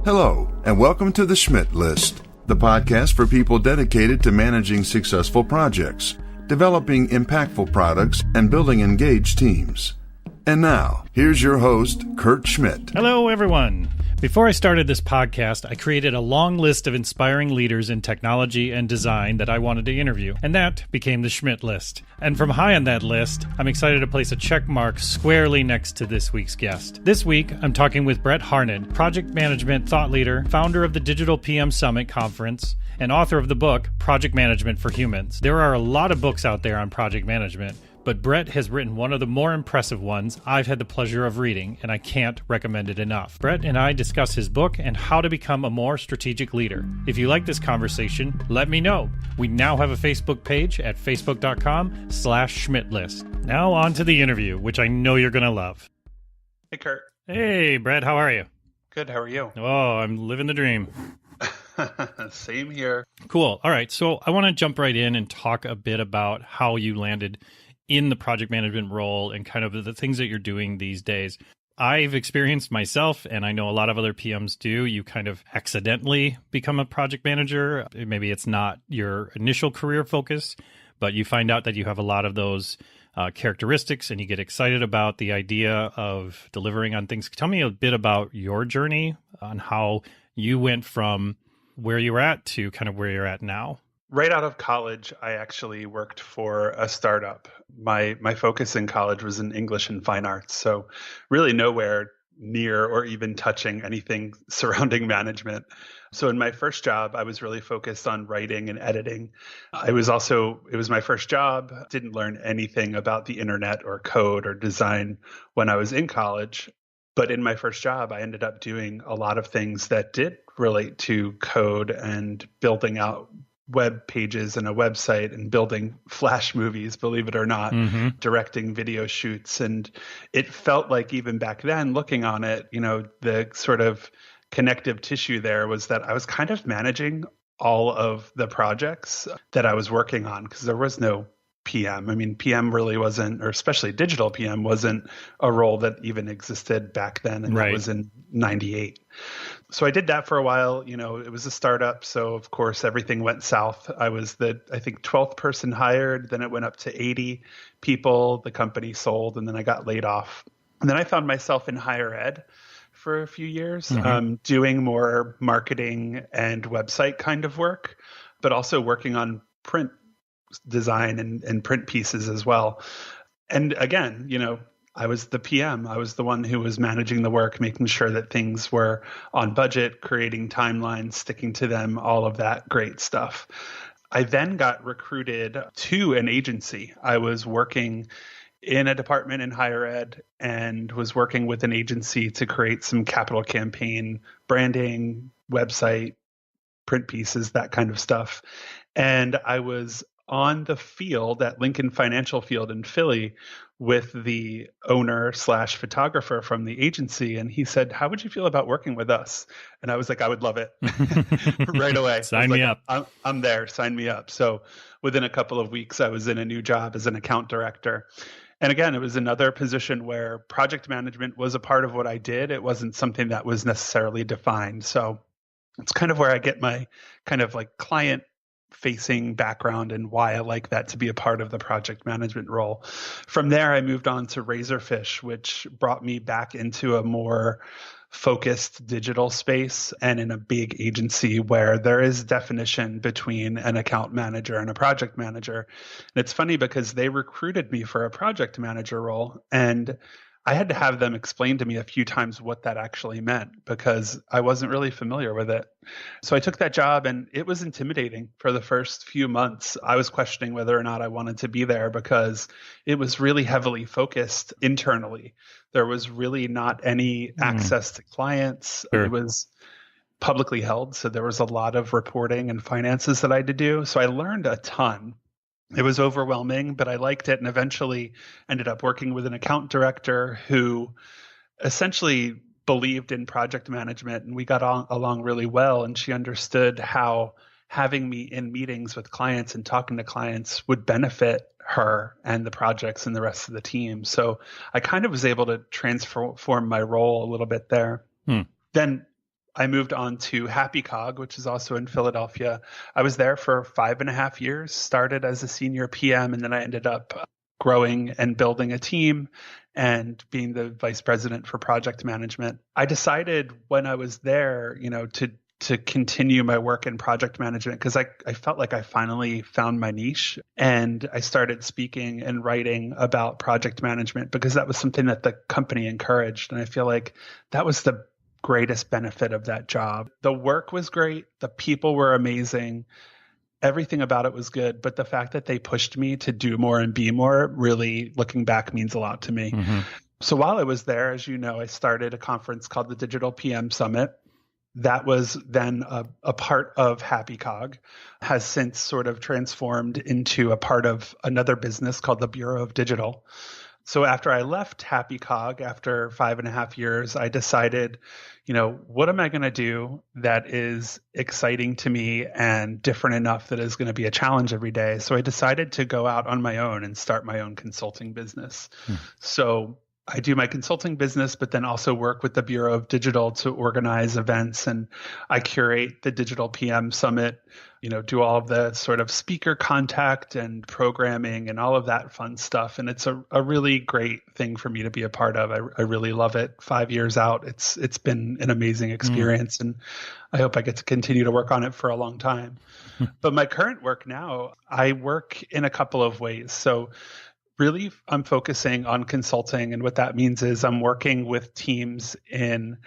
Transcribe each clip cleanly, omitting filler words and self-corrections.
Hello, and welcome to the Schmidt List, the podcast for people dedicated to managing successful projects, developing impactful products, and building engaged teams. And now, here's your host, Kurt Schmidt. Hello, everyone. Before I started this podcast, I created a long list of inspiring leaders in technology and design that I wanted to interview, and that became the Schmidt List. And from high on that list, I'm excited to place a check mark squarely next to this week's guest. This week, I'm talking with Brett Harned, project management thought leader, founder of the Digital PM Summit Conference, and author of the book, Project Management for Humans. There are a lot of books out there on project management, but Brett has written one of the more impressive ones I've had the pleasure of reading, and I can't recommend it enough. Brett and I discuss his book and how to become a more strategic leader. If you like this conversation, let me know. We now have a Facebook page at facebook.com/SchmidtList. Now on to the interview, which I know you're going to love. Hey, Kurt. Hey, Brett, how are you? Good, how are you? Oh, I'm living the dream. Same here. Cool. All right, so I want to jump right in and talk a bit about how you landed in the project management role and kind of the things that you're doing these days. I've experienced myself, and I know a lot of other PMs do, you kind of accidentally become a project manager. Maybe it's not your initial career focus, but you find out that you have a lot of those characteristics and you get excited about the idea of delivering on things. Tell me a bit about your journey on how you went from where you were at to kind of where you're at now. Right out of college, I actually worked for a startup. My focus in college was in English and fine arts, so really nowhere near or even touching anything surrounding management. So in my first job, I was really focused on writing and editing. It was my first job. Didn't learn anything about the internet or code or design when I was in college. But in my first job, I ended up doing a lot of things that did relate to code and building out web pages and a website and building Flash movies, believe it or not, directing video shoots. And it felt like even back then, looking on it, the sort of connective tissue there was that I was kind of managing all of the projects that I was working on because there was no PM. I mean, PM really wasn't, or especially digital PM wasn't a role that even existed back then. And Right. That was in 98. So I did that for a while. It was a startup. So of course, everything went south. I was the 12th person hired. Then it went up to 80 people. The company sold, and then I got laid off. And then I found myself in higher ed for a few years, doing more marketing and website kind of work, but also working on print design and print pieces as well. And again, I was the PM. I was the one who was managing the work, making sure that things were on budget, creating timelines, sticking to them, all of that great stuff. I then got recruited to an agency. I was working in a department in higher ed and was working with an agency to create some capital campaign branding, website, print pieces, that kind of stuff. And I was on the field at Lincoln Financial Field in Philly with the owner/photographer from the agency. And he said, "How would you feel about working with us?" And I was like, "I would love it." Right away. Sign me up. I'm there. Sign me up. So within a couple of weeks, I was in a new job as an account director. And again, it was another position where project management was a part of what I did. It wasn't something that was necessarily defined. So it's kind of where I get my kind of like client facing background and why I like that to be a part of the project management role. From there, I moved on to Razorfish, which brought me back into a more focused digital space and in a big agency where there is definition between an account manager and a project manager. And it's funny because they recruited me for a project manager role, and I had to have them explain to me a few times what that actually meant because I wasn't really familiar with it. So I took that job, and it was intimidating for the first few months. I was questioning whether or not I wanted to be there because it was really heavily focused internally. There was really not any access to clients. Sure. It was publicly held. So there was a lot of reporting and finances that I had to do. So I learned a ton. It was overwhelming, but I liked it, and eventually ended up working with an account director who essentially believed in project management, and we got along really well. And she understood how having me in meetings with clients and talking to clients would benefit her and the projects and the rest of the team. So I kind of was able to transform my role a little bit there. Then I moved on to Happy Cog, which is also in Philadelphia. I was there for 5.5 years, started as a senior PM, and then I ended up growing and building a team and being the vice president for project management. I decided when I was there, to continue my work in project management because I felt like I finally found my niche, and I started speaking and writing about project management because that was something that the company encouraged. And I feel like that was the greatest benefit of that job. The work was great. The people were amazing. Everything about it was good. But the fact that they pushed me to do more and be more really, looking back, means a lot to me. Mm-hmm. So while I was there, as you know, I started a conference called the Digital PM Summit. That was then a part of Happy Cog, has since sort of transformed into a part of another business called the Bureau of Digital. So after I left Happy Cog, after 5.5 years, I decided, what am I going to do that is exciting to me and different enough that is going to be a challenge every day? So I decided to go out on my own and start my own consulting business. So I do my consulting business, but then also work with the Bureau of Digital to organize events. And I curate the Digital PM Summit, do all of the sort of speaker contact and programming and all of that fun stuff. And it's a really great thing for me to be a part of. I really love it. 5 years out, it's been an amazing experience. And I hope I get to continue to work on it for a long time. But my current work now, I work in a couple of ways. So really, I'm focusing on consulting. And what that means is I'm working with teams in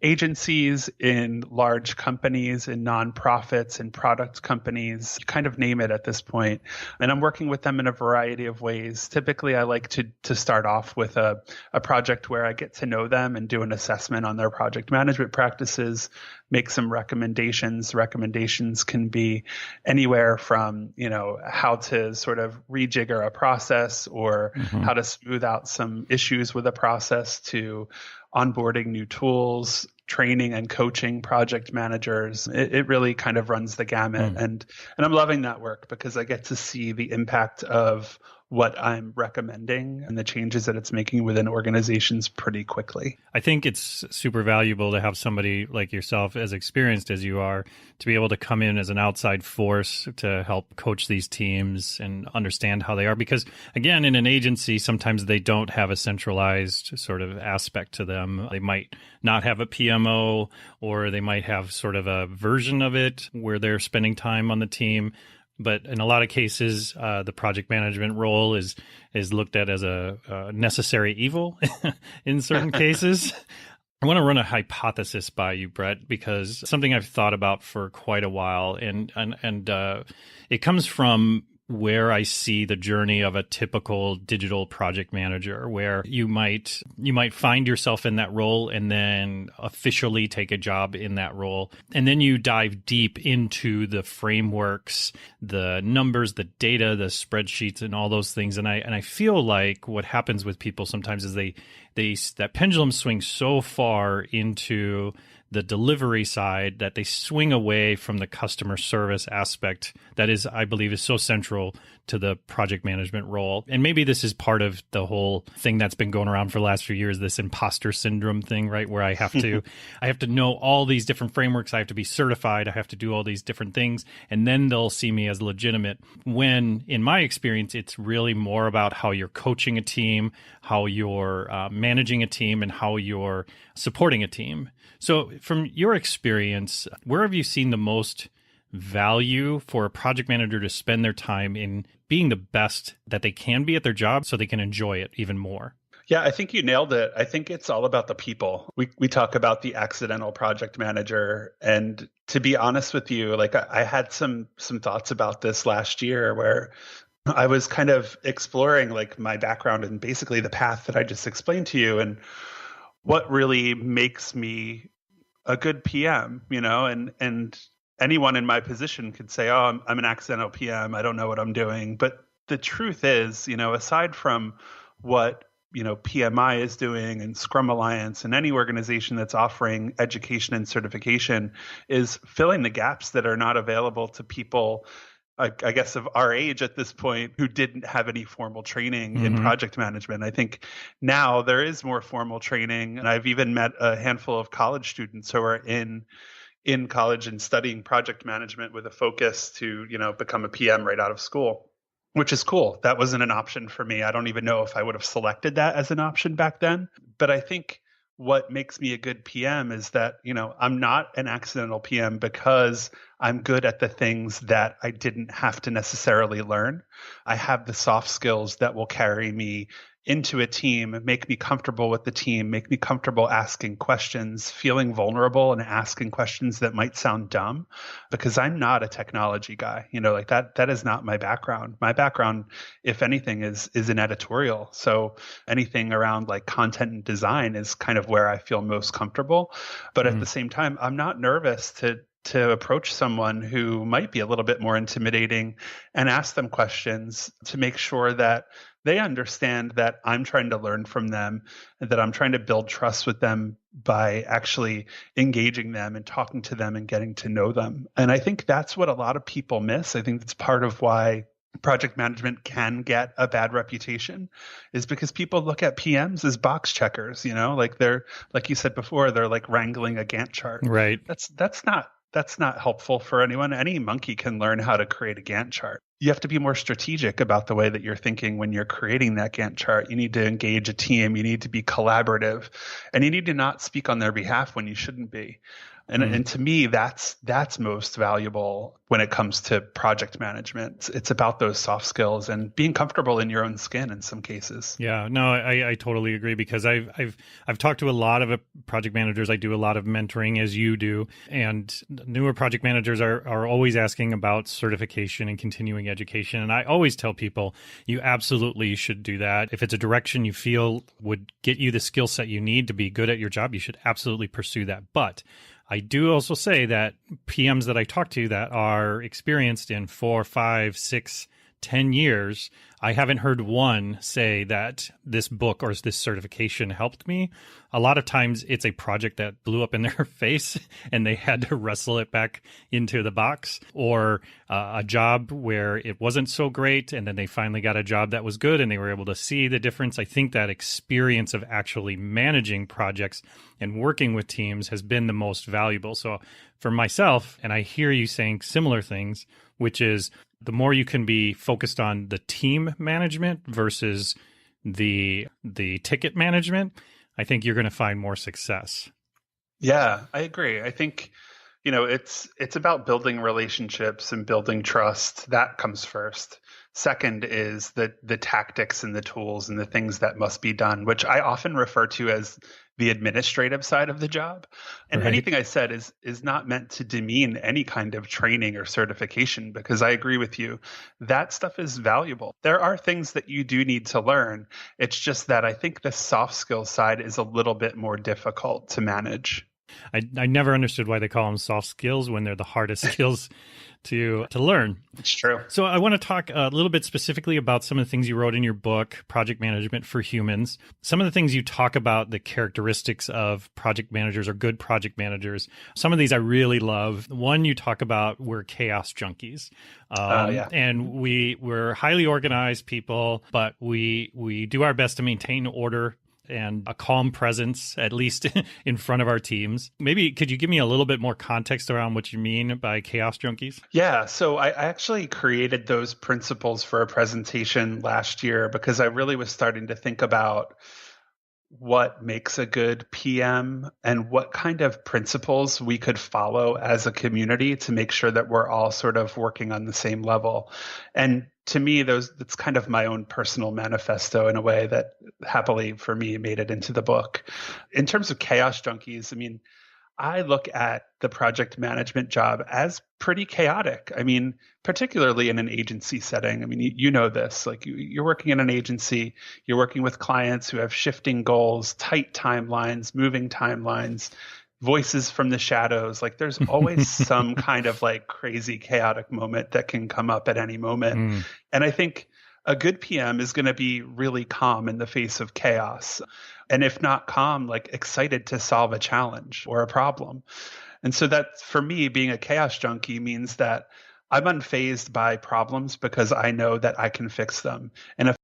agencies, in large companies, in nonprofits, in product companies, you kind of name it at this point. And I'm working with them in a variety of ways. Typically, I like to start off with a project where I get to know them and do an assessment on their project management practices, make some recommendations. Recommendations can be anywhere from, how to sort of rejigger a process or how to smooth out some issues with a process to onboarding new tools, training and coaching project managers. It really kind of runs the gamut. And I'm loving that work because I get to see the impact of what I'm recommending and the changes that it's making within organizations pretty quickly. I think it's super valuable to have somebody like yourself, as experienced as you are, to be able to come in as an outside force to help coach these teams and understand how they are. Because again, in an agency, sometimes they don't have a centralized sort of aspect to them. They might not have a PMO, or they might have sort of a version of it where they're spending time on the team. But in a lot of cases, the project management role is looked at as a necessary evil in certain cases. I want to run a hypothesis by you, Brett, because something I've thought about for quite a while, and it comes from where I see the journey of a typical digital project manager, where you might find yourself in that role and then officially take a job in that role. And then you dive deep into the frameworks, the numbers, the data, the spreadsheets, and all those things. And I feel like what happens with people sometimes is that pendulum swings so far into the delivery side that they swing away from the customer service aspect that is, I believe, is so central to the project management role. And maybe this is part of the whole thing that's been going around for the last few years, this imposter syndrome thing, right? Where I have to know all these different frameworks. I have to be certified. I have to do all these different things. And then they'll see me as legitimate. When in my experience, it's really more about how you're coaching a team, how you're managing a team, and how you're supporting a team. So from your experience, where have you seen the most value for a project manager to spend their time in being the best that they can be at their job so they can enjoy it even more? Yeah, I think you nailed it. I think it's all about the people. We talk about the accidental project manager. And to be honest with you, like I had some thoughts about this last year where I was kind of exploring like my background and basically the path that I just explained to you and what really makes me a good PM, and anyone in my position could say, oh, I'm an accidental PM. I don't know what I'm doing. But the truth is, aside from what, PMI is doing and Scrum Alliance and any organization that's offering education and certification is filling the gaps that are not available to people I guess of our age at this point, who didn't have any formal training in Mm-hmm. project management. I think now there is more formal training, and I've even met a handful of college students who are in college and studying project management with a focus to, become a PM right out of school, which is cool. That wasn't an option for me. I don't even know if I would have selected that as an option back then. But I think what makes me a good PM is that, I'm not an accidental PM because I'm good at the things that I didn't have to necessarily learn. I have the soft skills that will carry me into a team, make me comfortable with the team, make me comfortable asking questions, feeling vulnerable and asking questions that might sound dumb, because I'm not a technology guy. Like that is not my background. My background, if anything, is an editorial. So anything around like content and design is kind of where I feel most comfortable. But at the same time, I'm not nervous to approach someone who might be a little bit more intimidating and ask them questions to make sure that they understand that I'm trying to learn from them and that I'm trying to build trust with them by actually engaging them and talking to them and getting to know them. And I think that's what a lot of people miss. I think that's part of why project management can get a bad reputation, is because people look at PMs as box checkers, like they're, like you said before, they're like wrangling a Gantt chart. Right. That's not helpful for anyone. Any monkey can learn how to create a Gantt chart. You have to be more strategic about the way that you're thinking when you're creating that Gantt chart. You need to engage a team. You need to be collaborative, and you need to not speak on their behalf when you shouldn't be. And to me, that's most valuable when it comes to project management. It's about those soft skills and being comfortable in your own skin in some cases. Yeah, no, I totally agree, because I've talked to a lot of project managers. I do a lot of mentoring, as you do, and newer project managers are always asking about certification and continuing education. And I always tell people, you absolutely should do that. If it's a direction you feel would get you the skill set you need to be good at your job, you should absolutely pursue that. But I do also say that PMs that I talk to that are experienced in 4, 5, 6, 10 years, I haven't heard one say that this book or this certification helped me. A lot of times it's a project that blew up in their face and they had to wrestle it back into the box, or a job where it wasn't so great and then they finally got a job that was good and they were able to see the difference. I think that experience of actually managing projects and working with teams has been the most valuable. So for myself, and I hear you saying similar things, which is the more you can be focused on the team management versus the ticket management, I think you're going to find more success. Yeah, I agree. I think, it's about building relationships and building trust. That comes first. Second is the tactics and the tools and the things that must be done, which I often refer to as the administrative side of the job. And Right. anything I said is not meant to demean any kind of training or certification, because I agree with you. That stuff is valuable. There are things that you do need to learn. It's just that I think the soft skills side is a little bit more difficult to manage. I never understood why they call them soft skills when they're the hardest skills to learn. It's true. So I want to talk a little bit specifically about some of the things you wrote in your book, Project Management for Humans. Some of the things you talk about, the characteristics of project managers or good project managers. Some of these I really love. One you talk about, we're chaos junkies. Yeah. And we're highly organized people, but we do our best to maintain order and a calm presence, at least in front of our teams. Maybe could you give me a little bit more context around what you mean by chaos junkies? Yeah, so I actually created those principles for a presentation last year because I really was starting to think about what makes a good PM and what kind of principles we could follow as a community to make sure that we're all sort of working on the same level. And to me, that's kind of my own personal manifesto in a way that happily for me made it into the book. In terms of chaos junkies, I mean, I look at the project management job as pretty chaotic. I mean, particularly in an agency setting. I mean, you know this, like you're working in an agency, you're working with clients who have shifting goals, tight timelines, moving timelines, voices from the shadows. Like there's always some kind of like crazy chaotic moment that can come up at any moment. And I think a good PM is going to be really calm in the face of chaos. And if not calm, like excited to solve a challenge or a problem. And so that for me, being a chaos junkie means that I'm unfazed by problems because I know that I can fix them. And if